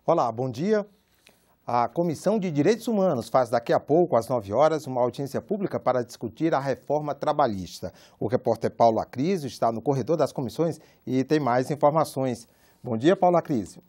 Olá, bom dia. A Comissão de Direitos Humanos faz daqui a pouco, às 9 horas, uma audiência pública para discutir a reforma trabalhista. O repórter Paulo Acrisio está no corredor das comissões e tem mais informações. Bom dia, Paulo Acrisio.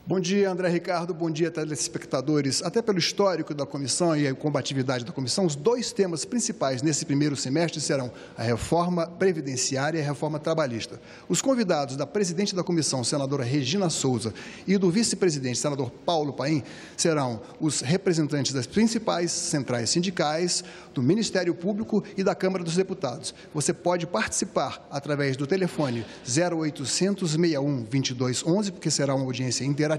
Bom dia, André Ricardo. Bom dia, telespectadores. Até pelo histórico da comissão e a combatividade da comissão, os dois temas principais nesse primeiro semestre serão a reforma previdenciária e a reforma trabalhista. Os convidados da presidente da comissão, senadora Regina Souza, e do vice-presidente, senador Paulo Paim, serão os representantes das principais centrais sindicais, do Ministério Público e da Câmara dos Deputados. Você pode participar através do telefone 0800 61 2211, porque será uma audiência interativa,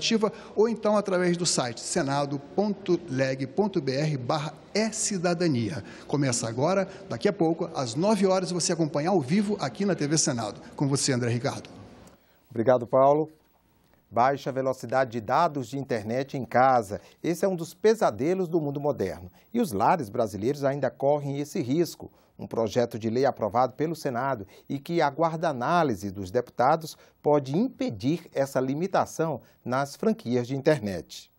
ou então através do site senado.leg.br/e-cidadania. Começa agora, daqui a pouco, às 9 horas, você acompanha ao vivo aqui na TV Senado. Com você, André Ricardo. Obrigado, Paulo. Baixa velocidade de dados de internet em casa. Esse é um dos pesadelos do mundo moderno. E os lares brasileiros ainda correm esse risco. Um projeto de lei aprovado pelo Senado e que aguarda análise dos deputados pode impedir essa limitação nas franquias de internet.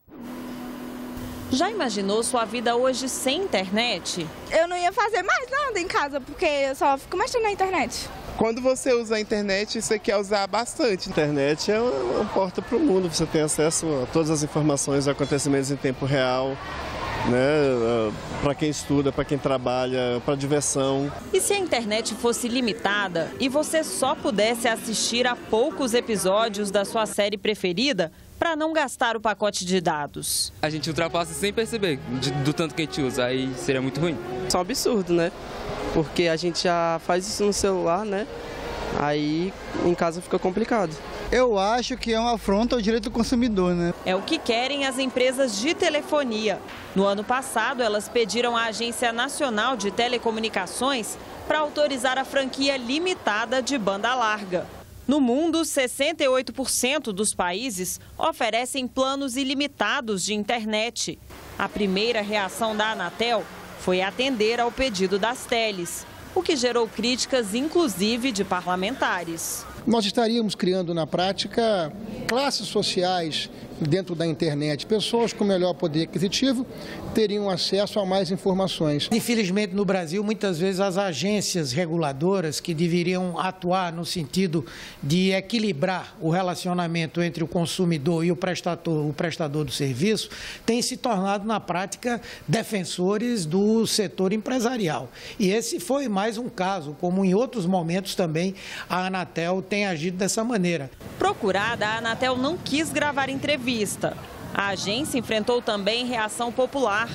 Já imaginou sua vida hoje sem internet? Eu não ia fazer mais nada em casa, porque eu só fico mexendo na internet. Quando você usa a internet, você quer usar bastante. A internet é uma porta para o mundo, você tem acesso a todas as informações, acontecimentos em tempo real, né? Para quem estuda, para quem trabalha, para diversão. E se a internet fosse limitada e você só pudesse assistir a poucos episódios da sua série preferida para não gastar o pacote de dados? A gente ultrapassa sem perceber do tanto que a gente usa, aí seria muito ruim. Isso é um absurdo, né? Porque a gente já faz isso no celular, né? Aí em casa fica complicado. Eu acho que é uma afronta ao direito do consumidor, né? É o que querem as empresas de telefonia. No ano passado, elas pediram à Agência Nacional de Telecomunicações para autorizar a franquia limitada de banda larga. No mundo, 68% dos países oferecem planos ilimitados de internet. A primeira reação da Anatel foi atender ao pedido das teles, o que gerou críticas, inclusive de parlamentares. Nós estaríamos criando, na prática, classes sociais dentro da internet. Pessoas com melhor poder aquisitivo teriam acesso a mais informações. Infelizmente, no Brasil, muitas vezes as agências reguladoras que deveriam atuar no sentido de equilibrar o relacionamento entre o consumidor e o prestador do serviço, têm se tornado, na prática, defensores do setor empresarial. E esse foi mais um caso, como em outros momentos também a Anatel tem agido dessa maneira. Procurada, a Anatel não quis gravar entrevista. A agência enfrentou também reação popular.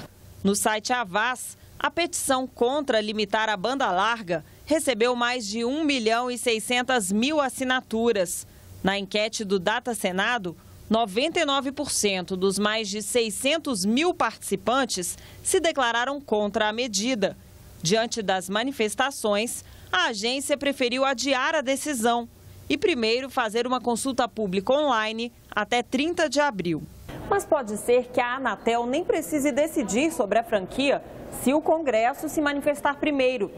No site Avaz, a petição contra limitar a banda larga recebeu mais de 1.600.000 assinaturas. Na enquete do Data Senado, 99% dos mais de 600.000 participantes se declararam contra a medida. Diante das manifestações, a agência preferiu adiar a decisão e primeiro fazer uma consulta pública online até 30 de abril. Mas pode ser que a Anatel nem precise decidir sobre a franquia se o Congresso se manifestar primeiro.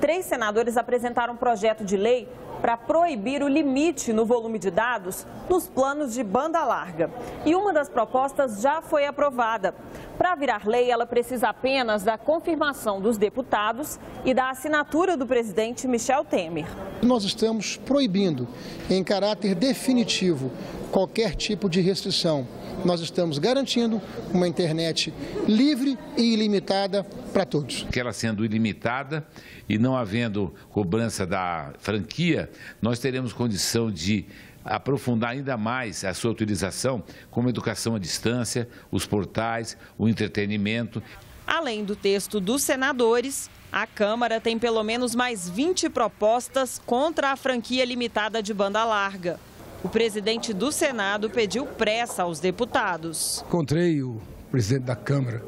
3 senadores apresentaram um projeto de lei para proibir o limite no volume de dados nos planos de banda larga. E uma das propostas já foi aprovada. Para virar lei, ela precisa apenas da confirmação dos deputados e da assinatura do presidente Michel Temer. Nós estamos proibindo, em caráter definitivo, qualquer tipo de restrição. Nós estamos garantindo uma internet livre e ilimitada para todos. Que ela sendo ilimitada e não havendo cobrança da franquia, nós teremos condição de aprofundar ainda mais a sua utilização, como educação à distância, os portais, o entretenimento. Além do texto dos senadores, a Câmara tem pelo menos mais 20 propostas contra a franquia limitada de banda larga. O presidente do Senado pediu pressa aos deputados. Encontrei o presidente da Câmara,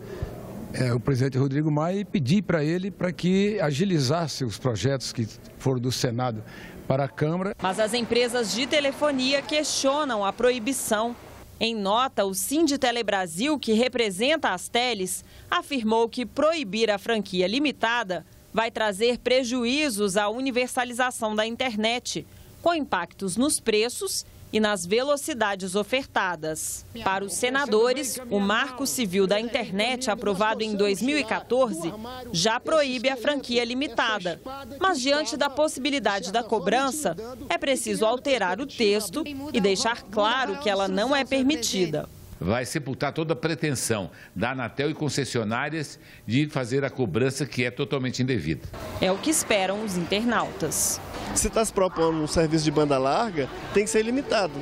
o presidente Rodrigo Maia, e pedi para ele para que agilizasse os projetos que foram do Senado para a Câmara. Mas as empresas de telefonia questionam a proibição. Em nota, o Sinditelebrasil, que representa as teles, afirmou que proibir a franquia limitada vai trazer prejuízos à universalização da internet, com impactos nos preços e nas velocidades ofertadas. Para os senadores, o Marco Civil da Internet, aprovado em 2014, já proíbe a franquia limitada. Mas, diante da possibilidade da cobrança, é preciso alterar o texto e deixar claro que ela não é permitida. Vai sepultar toda a pretensão da Anatel e concessionárias de fazer a cobrança que é totalmente indevida. É o que esperam os internautas. Se está se propondo um serviço de banda larga, tem que ser limitado.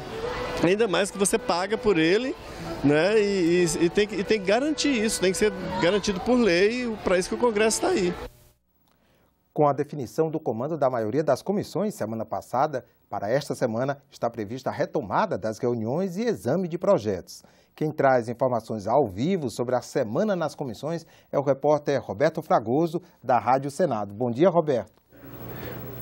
Ainda mais que você paga por ele, né? E tem que garantir isso, tem que ser garantido por lei, para isso que o Congresso está aí. Com a definição do comando da maioria das comissões semana passada, para esta semana está prevista a retomada das reuniões e exame de projetos. Quem traz informações ao vivo sobre a semana nas comissões é o repórter Roberto Fragoso, da Rádio Senado. Bom dia, Roberto.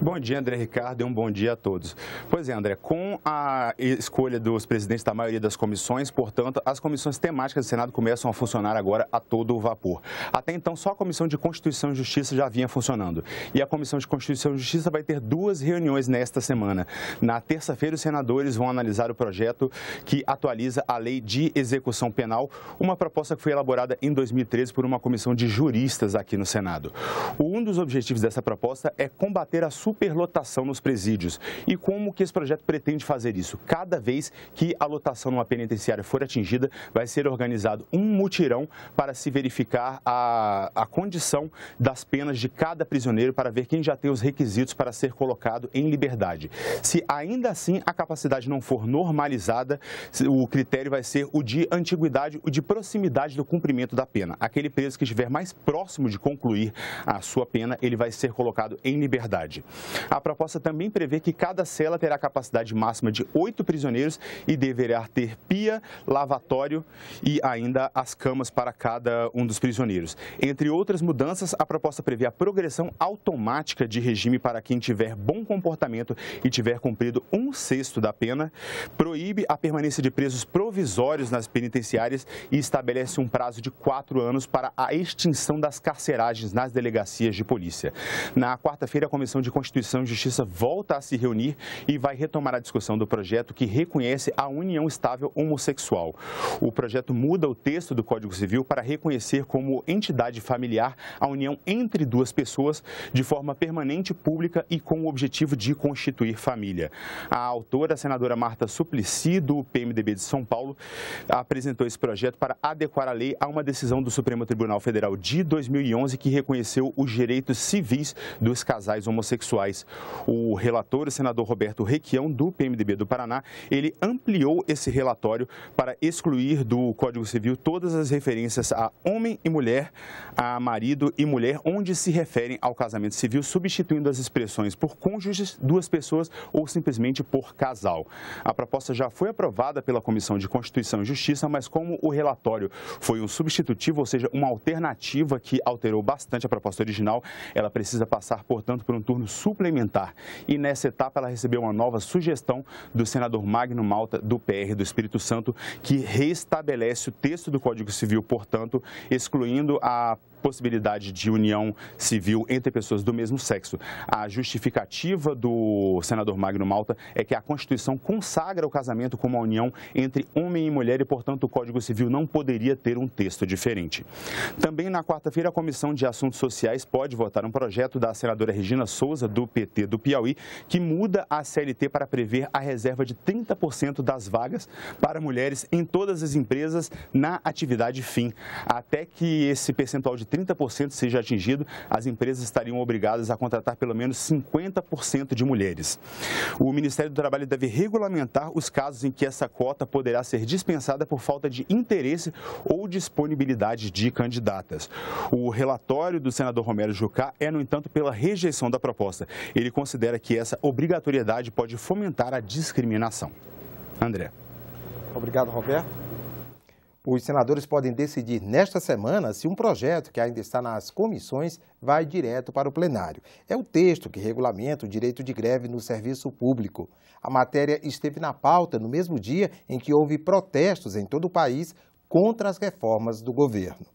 Bom dia, André Ricardo, e um bom dia a todos. Pois é, André, com a escolha dos presidentes da maioria das comissões, portanto, as comissões temáticas do Senado começam a funcionar agora a todo vapor. Até então, só a Comissão de Constituição e Justiça já vinha funcionando. E a Comissão de Constituição e Justiça vai ter 2 reuniões nesta semana. Na terça-feira, os senadores vão analisar o projeto que atualiza a Lei de Execução Penal, uma proposta que foi elaborada em 2013 por uma comissão de juristas aqui no Senado. Um dos objetivos dessa proposta é combater a superlotação nos presídios. E como que esse projeto pretende fazer isso? Cada vez que a lotação numa penitenciária for atingida, vai ser organizado um mutirão para se verificar a condição das penas de cada prisioneiro, para ver quem já tem os requisitos para ser colocado em liberdade. Se ainda assim a capacidade não for normalizada, o critério vai ser o de antiguidade, o de proximidade do cumprimento da pena. Aquele preso que estiver mais próximo de concluir a sua pena, ele vai ser colocado em liberdade. A proposta também prevê que cada cela terá capacidade máxima de 8 prisioneiros e deverá ter pia, lavatório e ainda as camas para cada um dos prisioneiros. Entre outras mudanças, a proposta prevê a progressão automática de regime para quem tiver bom comportamento e tiver cumprido 1/6 da pena, proíbe a permanência de presos provisórios nas penitenciárias e estabelece um prazo de 4 anos para a extinção das carceragens nas delegacias de polícia. Na quarta-feira, a Comissão de Constituição e Justiça volta a se reunir e vai retomar a discussão do projeto que reconhece a união estável homossexual. O projeto muda o texto do Código Civil para reconhecer como entidade familiar a união entre 2 pessoas de forma permanente, pública e com o objetivo de constituir família. A autora, a senadora Marta Suplicy, do PMDB de São Paulo, apresentou esse projeto para adequar a lei a uma decisão do Supremo Tribunal Federal de 2011 que reconheceu os direitos civis dos casais homossexuais. O relator, o senador Roberto Requião, do PMDB do Paraná, ele ampliou esse relatório para excluir do Código Civil todas as referências a homem e mulher, a marido e mulher, onde se referem ao casamento civil, substituindo as expressões por cônjuges, 2 pessoas ou simplesmente por casal. A proposta já foi aprovada pela Comissão de Constituição e Justiça, mas como o relatório foi um substitutivo, ou seja, uma alternativa que alterou bastante a proposta original, ela precisa passar, portanto, por um turno suplementar. E nessa etapa ela recebeu uma nova sugestão do senador Magno Malta, do PR do Espírito Santo, que restabelece o texto do Código Civil, portanto, excluindo a possibilidade de união civil entre pessoas do mesmo sexo. A justificativa do senador Magno Malta é que a Constituição consagra o casamento como uma união entre homem e mulher e, portanto, o Código Civil não poderia ter um texto diferente. Também na quarta-feira, a Comissão de Assuntos Sociais pode votar um projeto da senadora Regina Souza, do PT do Piauí, que muda a CLT para prever a reserva de 30% das vagas para mulheres em todas as empresas na atividade fim. Até que esse percentual de 30% seja atingido, as empresas estariam obrigadas a contratar pelo menos 50% de mulheres. O Ministério do Trabalho deve regulamentar os casos em que essa cota poderá ser dispensada por falta de interesse ou disponibilidade de candidatas. O relatório do senador Romero Jucá é, no entanto, pela rejeição da proposta. Ele considera que essa obrigatoriedade pode fomentar a discriminação. André. Obrigado, Roberto. Os senadores podem decidir nesta semana se um projeto que ainda está nas comissões vai direto para o plenário. É o texto que regulamenta o direito de greve no serviço público. A matéria esteve na pauta no mesmo dia em que houve protestos em todo o país contra as reformas do governo.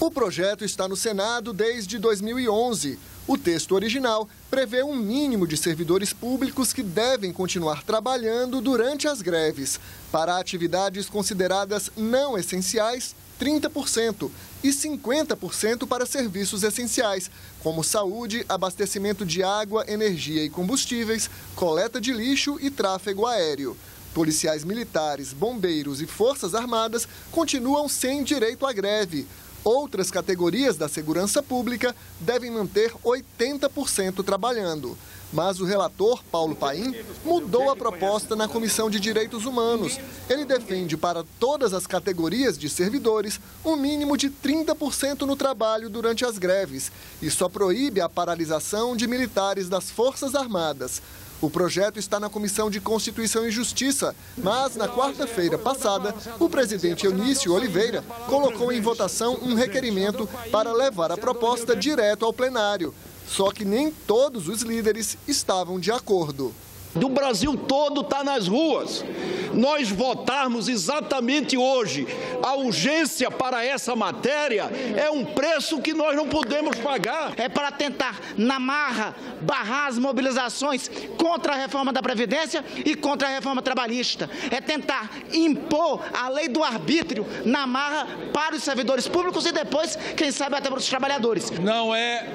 O projeto está no Senado desde 2011. O texto original prevê um mínimo de servidores públicos que devem continuar trabalhando durante as greves. Para atividades consideradas não essenciais, 30% e 50% para serviços essenciais, como saúde, abastecimento de água, energia e combustíveis, coleta de lixo e tráfego aéreo. Policiais militares, bombeiros e forças armadas continuam sem direito à greve. Outras categorias da segurança pública devem manter 80% trabalhando. Mas o relator, Paulo Paim, mudou a proposta na Comissão de Direitos Humanos. Ele defende para todas as categorias de servidores um mínimo de 30% no trabalho durante as greves e só proíbe a paralisação de militares das Forças Armadas. O projeto está na Comissão de Constituição e Justiça, mas na quarta-feira passada, o presidente Eunício Oliveira colocou em votação um requerimento para levar a proposta direto ao plenário. Só que nem todos os líderes estavam de acordo. Do Brasil todo está nas ruas. Nós votarmos exatamente hoje a urgência para essa matéria é um preço que nós não podemos pagar. É para tentar, na marra, barrar as mobilizações contra a reforma da Previdência e contra a reforma trabalhista. É tentar impor a lei do arbítrio na marra para os servidores públicos e depois, quem sabe, até para os trabalhadores. Não é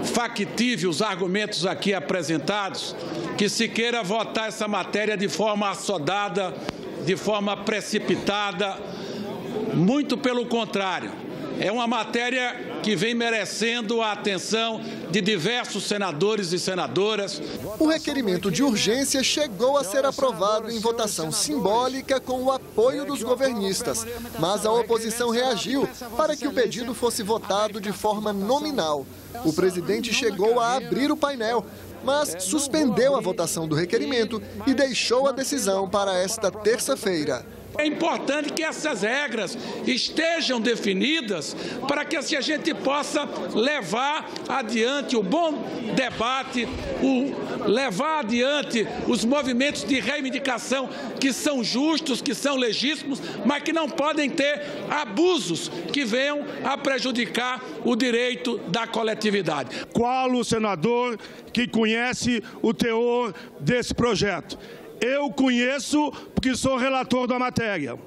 factível os argumentos aqui apresentados que se queira votar essa matéria de forma assodada, de forma precipitada. Muito pelo contrário, é uma matéria que vem merecendo a atenção de diversos senadores e senadoras. O requerimento de urgência chegou a ser aprovado em votação simbólica com o apoio dos governistas, mas a oposição reagiu para que o pedido fosse votado de forma nominal. O presidente chegou a abrir o painel, mas suspendeu a votação do requerimento e deixou a decisão para esta terça-feira. É importante que essas regras estejam definidas para que assim a gente possa levar adiante o bom debate, levar adiante os movimentos de reivindicação que são justos, que são legítimos, mas que não podem ter abusos que venham a prejudicar o direito da coletividade. Qual o senador que conhece o teor desse projeto? Eu conheço porque sou relator da matéria.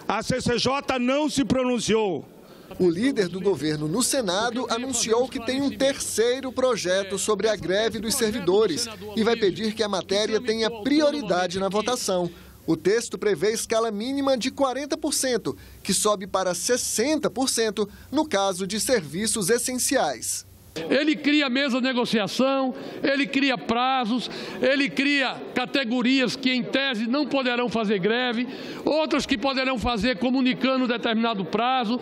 A CCJ não se pronunciou. O líder do governo no Senado anunciou que tem um terceiro projeto sobre a greve dos servidores e vai pedir que a matéria tenha prioridade na votação. O texto prevê escala mínima de 40%, que sobe para 60% no caso de serviços essenciais. Ele cria mesa de negociação, ele cria prazos, ele cria categorias que, em tese, não poderão fazer greve, outras que poderão fazer comunicando determinado prazo,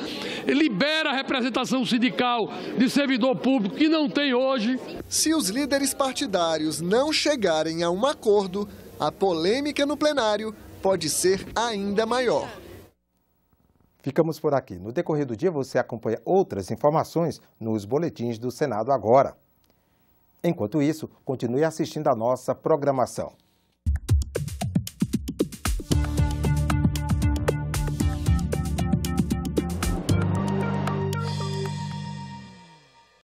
libera a representação sindical de servidor público que não tem hoje. Se os líderes partidários não chegarem a um acordo, a polêmica no plenário pode ser ainda maior. Ficamos por aqui. No decorrer do dia, você acompanha outras informações nos boletins do Senado Agora. Enquanto isso, continue assistindo a nossa programação.